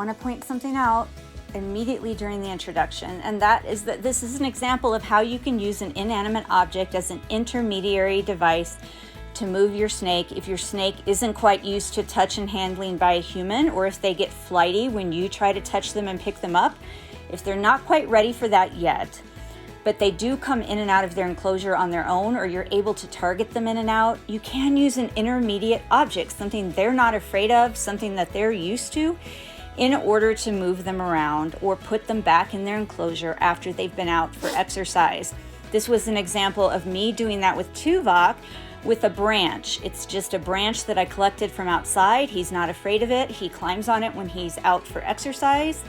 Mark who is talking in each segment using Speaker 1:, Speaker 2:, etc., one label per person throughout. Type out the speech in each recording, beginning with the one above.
Speaker 1: want to point something out immediately during the introduction, and that is that this is an example of how you can use an inanimate object as an intermediary device to move your snake if your snake isn't quite used to touch and handling by a human, or if they get flighty when you try to touch them and pick them up. If they're not quite ready for that yet, but they do come in and out of their enclosure on their own, or you're able to target them in and out, you can use an intermediate object, something they're not afraid of, something that they're used to, in order to move them around or put them back in their enclosure after they've been out for exercise. This was an example of me doing that with Tuvok with a branch. It's just a branch that I collected from outside. He's not afraid of it. He climbs on it when he's out for exercise,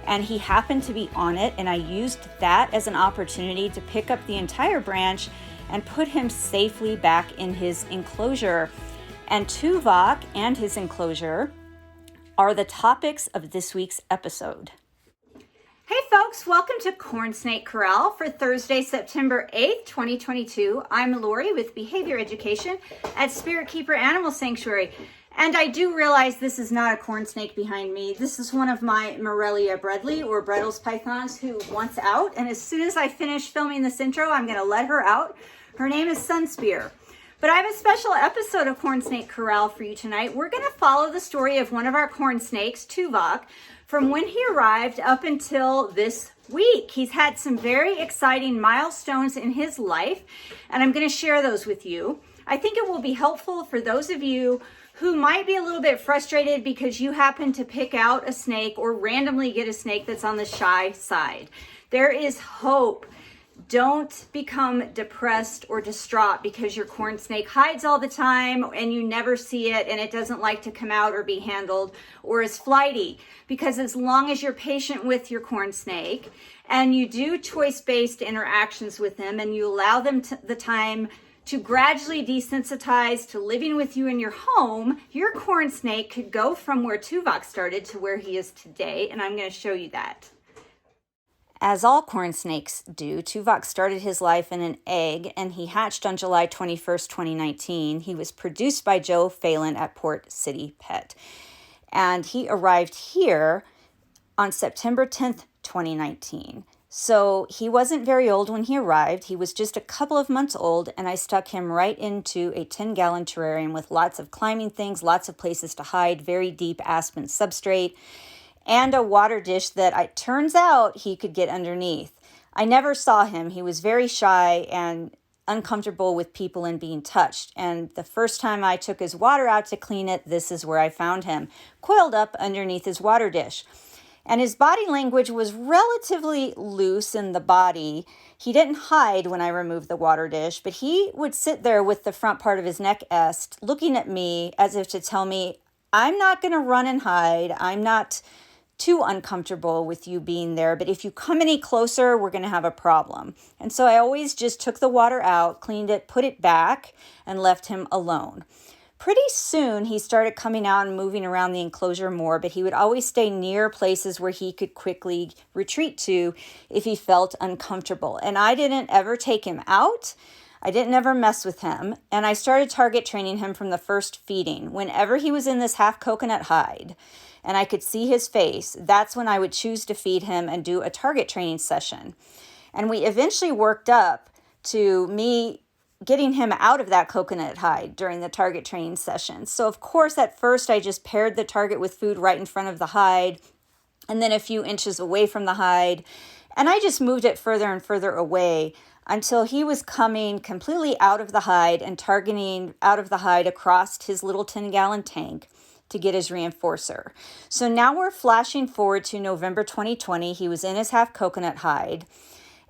Speaker 1: and he happened to be on it, and I used that as an opportunity to pick up the entire branch and put him safely back in his enclosure. And Tuvok and his enclosure are the topics of this week's episode. Hey folks, welcome to Cornsnake Corral for Thursday, September 8th, 2022. I'm Lori with Behavior Education at Spirit Keeper Animal Sanctuary. And I do realize this is not a corn snake behind me. This is one of my Morelia Bredli, or Bredl's pythons, who wants out. And as soon as I finish filming this intro, I'm going to let her out. Her name is Sunspear. But I have a special episode of Cornsnake Corral for you tonight. We're going to follow the story of one of our corn snakes, Tuvok, from when he arrived up until this week. He's had some very exciting milestones in his life, and I'm going to share those with you. I think it will be helpful for those of you who might be a little bit frustrated because you happen to pick out a snake or randomly get a snake that's on the shy side. There is hope. Don't become depressed or distraught because your corn snake hides all the time and you never see it and it doesn't like to come out or be handled, or is flighty. Because as long as you're patient with your corn snake and you do choice-based interactions with them and you allow them the time to gradually desensitize to living with you in your home, your corn snake could go from where Tuvok started to where he is today, and I'm going to show you that. As all corn snakes do, Tuvok started his life in an egg, and he hatched on July 21st, 2019. He was produced by Joe Phelan at Port City Pet, and he arrived here on September 10th, 2019. So he wasn't very old when he arrived. He was just a couple of months old, and I stuck him right into a 10-gallon terrarium with lots of climbing things, lots of places to hide, very deep aspen substrate, and a water dish that it turns out he could get underneath. I never saw him. He was very shy and uncomfortable with people and being touched. And the first time I took his water out to clean it, this is where I found him, coiled up underneath his water dish. And his body language was relatively loose in the body. He didn't hide when I removed the water dish, but he would sit there with the front part of his neck est, looking at me as if to tell me, I'm not going to run and hide. I'm not too uncomfortable with you being there, but if you come any closer, we're going to have a problem. And so I always just took the water out, cleaned it, put it back, and left him alone. Pretty soon, he started coming out and moving around the enclosure more, but he would always stay near places where he could quickly retreat to if he felt uncomfortable. And I didn't ever take him out. I didn't ever mess with him. And I started target training him from the first feeding. Whenever he was in this half coconut hide and I could see his face, that's when I would choose to feed him and do a target training session. And we eventually worked up to me getting him out of that coconut hide during the target training session. So of course, at first I just paired the target with food right in front of the hide and then a few inches away from the hide. And I just moved it further and further away until he was coming completely out of the hide and targeting out of the hide across his little 10-gallon tank to get his reinforcer. So now we're flashing forward to November 2020. He was in his half coconut hide.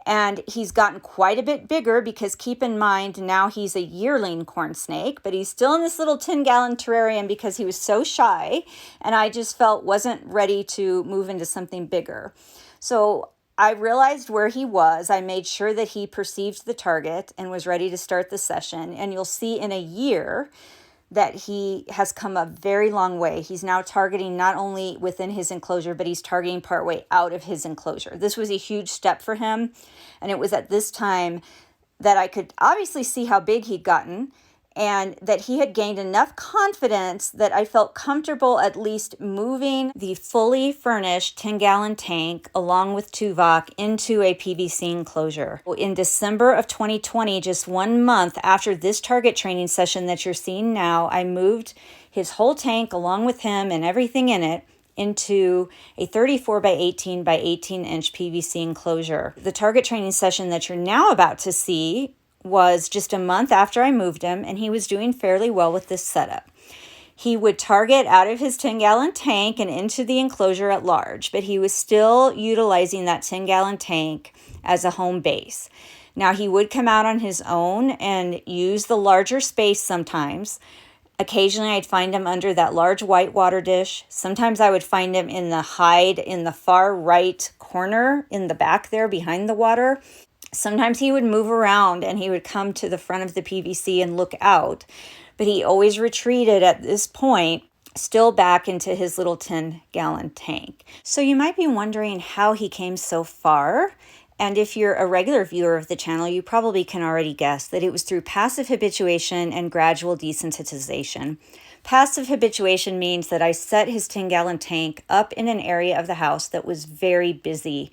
Speaker 1: And he's gotten quite a bit bigger because keep in mind, now he's a yearling corn snake, but he's still in this little 10-gallon terrarium because he was so shy and I just felt wasn't ready to move into something bigger. So I realized where he was. I made sure that he perceived the target and was ready to start the session. And you'll see in a year that he has come a very long way. He's now targeting not only within his enclosure, but he's targeting partway out of his enclosure. This was a huge step for him. And it was at this time that I could obviously see how big he'd gotten and that he had gained enough confidence that I felt comfortable at least moving the fully furnished 10-gallon tank along with Tuvok into a PVC enclosure. In December of 2020, just 1 month after this target training session that you're seeing now, I moved his whole tank along with him and everything in it into a 34 by 18 by 18 inch PVC enclosure. The target training session that you're now about to see was just a month after I moved him, and he was doing fairly well with this setup. He would target out of his 10-gallon tank and into the enclosure at large, but he was still utilizing that 10-gallon tank as a home base. Now, he would come out on his own and use the larger space sometimes. Occasionally, I'd find him under that large white water dish. Sometimes I would find him in the hide in the far right corner in the back there behind the water. Sometimes he would move around and he would come to the front of the PVC and look out, but he always retreated at this point, still back into his little 10-gallon tank. So you might be wondering how he came so far. And if you're a regular viewer of the channel, you probably can already guess that it was through passive habituation and gradual desensitization. Passive habituation means that I set his 10-gallon tank up in an area of the house that was very busy.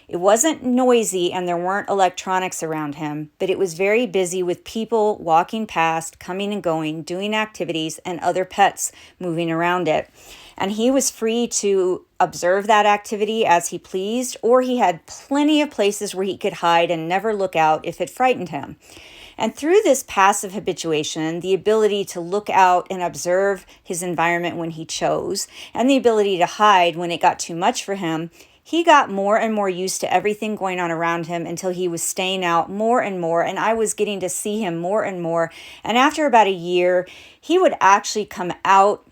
Speaker 1: It wasn't noisy and there weren't electronics around him, but it was very busy with people walking past, coming and going, doing activities, and other pets moving around it. And he was free to observe that activity as he pleased, or he had plenty of places where he could hide and never look out if it frightened him. And through this passive habituation, the ability to look out and observe his environment when he chose, and the ability to hide when it got too much for him, he got more and more used to everything going on around him until he was staying out more and more, and I was getting to see him more and more. And after about a year, he would actually come out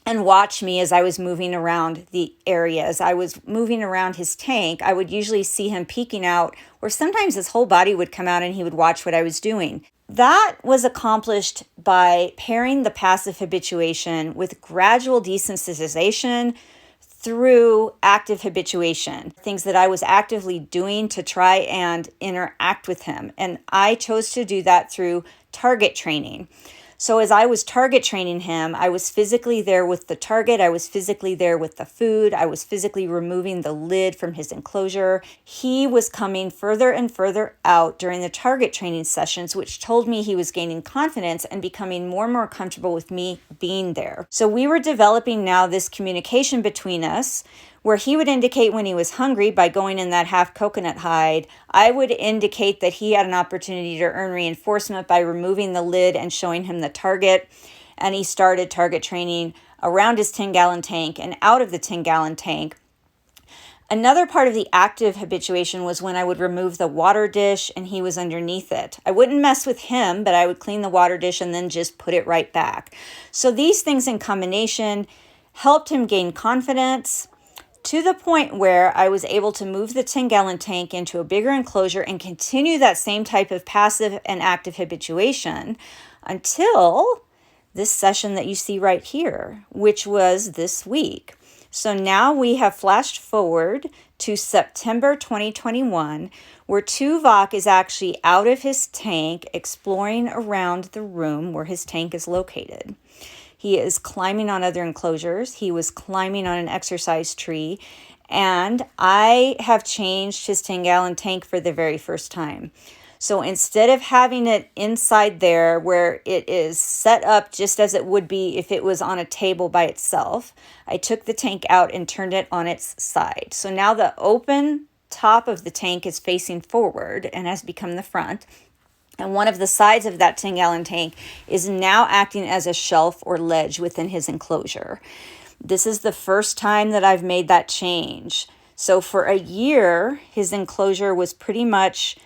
Speaker 1: and watch me as I was moving around the area. As I was moving around his tank, I would usually see him peeking out, or sometimes his whole body would come out and he would watch what I was doing. That was accomplished by pairing the passive habituation with gradual desensitization through active habituation, things that I was actively doing to try and interact with him. And I chose to do that through target training. So as I was target training him, I was physically there with the target. I was physically there with the food. I was physically removing the lid from his enclosure. He was coming further and further out during the target training sessions, which told me he was gaining confidence and becoming more and more comfortable with me being there. So we were developing now this communication between us, where he would indicate when he was hungry by going in that half coconut hide. I would indicate that he had an opportunity to earn reinforcement by removing the lid and showing him the target. And he started target training around his 10-gallon tank and out of the 10-gallon tank. Another part of the active habituation was when I would remove the water dish and he was underneath it. I wouldn't mess with him, but I would clean the water dish and then just put it right back. So these things in combination helped him gain confidence, to the point where I was able to move the 10-gallon tank into a bigger enclosure and continue that same type of passive and active habituation until this session that you see right here, which was this week. So now we have flashed forward to September 2021, where Tuvok is actually out of his tank exploring around the room where his tank is located. He is climbing on other enclosures. He was climbing on an exercise tree. And I have changed his 10-gallon tank for the very first time. So instead of having it inside there where it is set up just as it would be if it was on a table by itself, I took the tank out and turned it on its side. So now the open top of the tank is facing forward and has become the front. And one of the sides of that 10-gallon tank is now acting as a shelf or ledge within his enclosure. This is the first time that I've made that change. So for a year, his enclosure was pretty much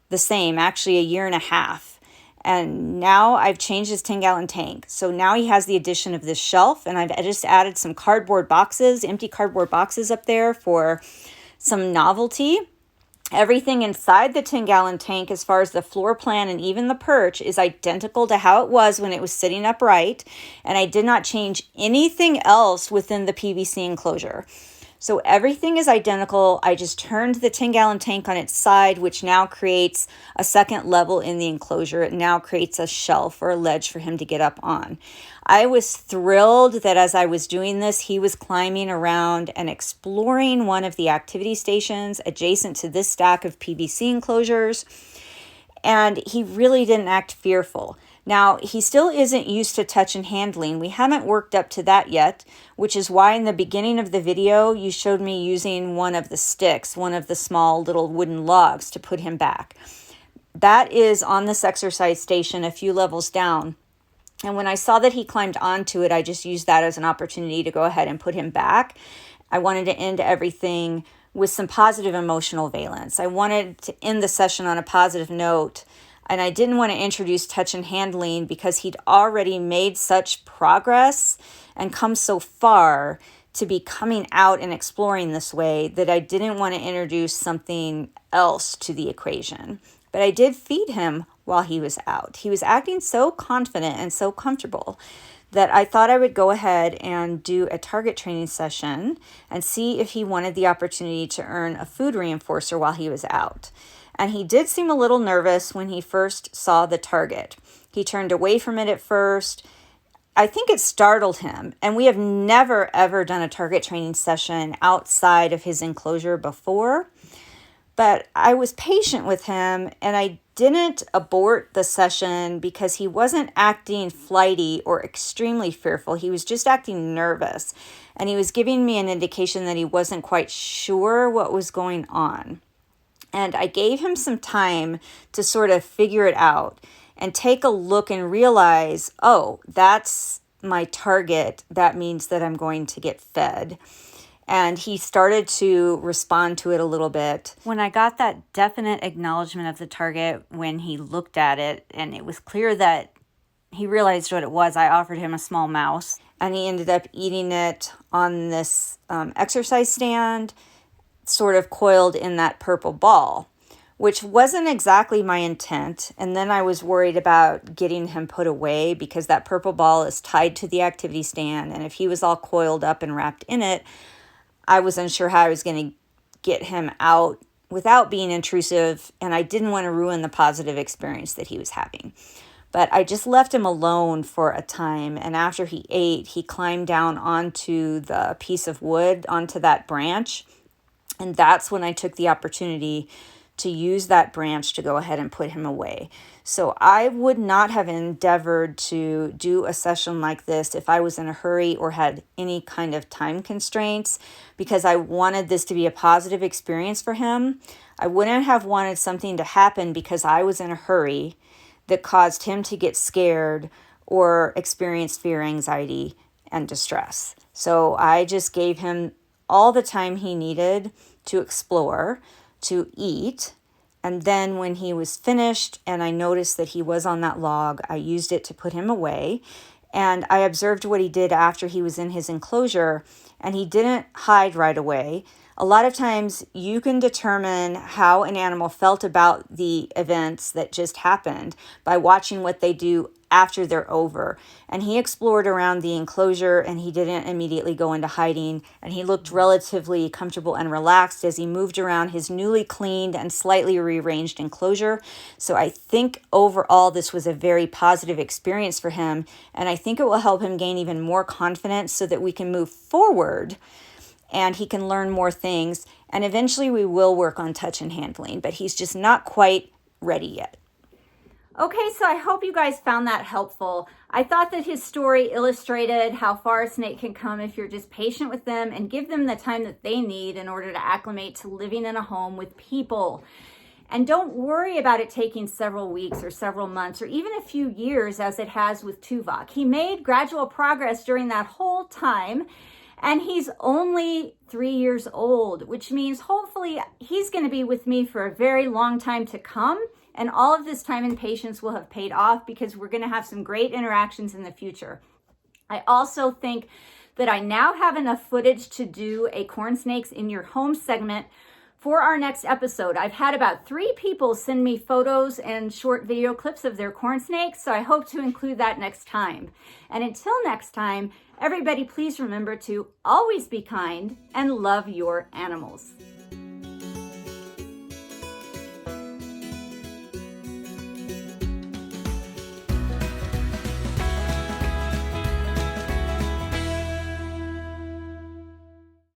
Speaker 1: the same, actually a year and a half. And now I've changed his 10-gallon tank. So now he has the addition of this shelf, and I've just added some cardboard boxes, empty cardboard boxes up there for some novelty. Everything inside the 10-gallon tank, as far as the floor plan and even the perch, is identical to how it was when it was sitting upright, and I did not change anything else within the PVC enclosure. So everything is identical. I just turned the 10-gallon tank on its side, which now creates a second level in the enclosure. It now creates a shelf or a ledge for him to get up on. I was thrilled that as I was doing this, he was climbing around and exploring one of the activity stations adjacent to this stack of PVC enclosures. And he really didn't act fearful. Now, he still isn't used to touch and handling. We haven't worked up to that yet, which is why in the beginning of the video, you showed me using one of the sticks, one of the small little wooden logs to put him back. That is on this exercise station a few levels down. And when I saw that he climbed onto it, I just used that as an opportunity to go ahead and put him back. I wanted to end everything with some positive emotional valence. I wanted to end the session on a positive note, and I didn't want to introduce touch and handling because he'd already made such progress and come so far to be coming out and exploring this way that I didn't want to introduce something else to the equation. But I did feed him while he was out. He was acting so confident and so comfortable that I thought I would go ahead and do a target training session and see if he wanted the opportunity to earn a food reinforcer while he was out. And he did seem a little nervous when he first saw the target. He turned away from it at first. I think it startled him. And we have never, ever done a target training session outside of his enclosure before. But I was patient with him, and I didn't abort the session because he wasn't acting flighty or extremely fearful. He was just acting nervous, and he was giving me an indication that he wasn't quite sure what was going on. And I gave him some time to sort of figure it out and take a look and realize, oh, that's my target. That means that I'm going to get fed. And he started to respond to it a little bit. When I got that definite acknowledgement of the target, when he looked at it and it was clear that he realized what it was, I offered him a small mouse, and he ended up eating it on this exercise stand, sort of coiled in that purple ball, which wasn't exactly my intent. And then I was worried about getting him put away because that purple ball is tied to the activity stand. And if he was all coiled up and wrapped in it, I was unsure how I was going to get him out without being intrusive, and I didn't want to ruin the positive experience that he was having. But I just left him alone for a time, and after he ate, he climbed down onto the piece of wood, onto that branch, and that's when I took the opportunity to use that branch to go ahead and put him away. So I would not have endeavored to do a session like this if I was in a hurry or had any kind of time constraints, because I wanted this to be a positive experience for him. I wouldn't have wanted something to happen because I was in a hurry that caused him to get scared or experience fear, anxiety, and distress. So I just gave him all the time he needed to explore, to eat, and then when he was finished and I noticed that he was on that log, I used it to put him away, and I observed what he did after he was in his enclosure, and he didn't hide right away. A lot of times you can determine how an animal felt about the events that just happened by watching what they do after they're over. And he explored around the enclosure and he didn't immediately go into hiding, and he looked relatively comfortable and relaxed as he moved around his newly cleaned and slightly rearranged enclosure. So I think overall this was a very positive experience for him, and I think it will help him gain even more confidence so that we can move forward and he can learn more things, and eventually we will work on touch and handling, but he's just not quite ready yet. Okay, so I hope you guys found that helpful. I thought that his story illustrated how far a snake can come if you're just patient with them and give them the time that they need in order to acclimate to living in a home with people. And don't worry about it taking several weeks or several months or even a few years as it has with Tuvok. He made gradual progress during that whole time, and he's only 3 years old, which means hopefully he's going to be with me for a very long time to come. And all of this time and patience will have paid off because we're going to have some great interactions in the future. I also think that I now have enough footage to do a corn snakes in your home segment for our next episode. I've had about 3 people send me photos and short video clips of their corn snakes, so I hope to include that next time. And until next time, everybody please remember to always be kind and love your animals.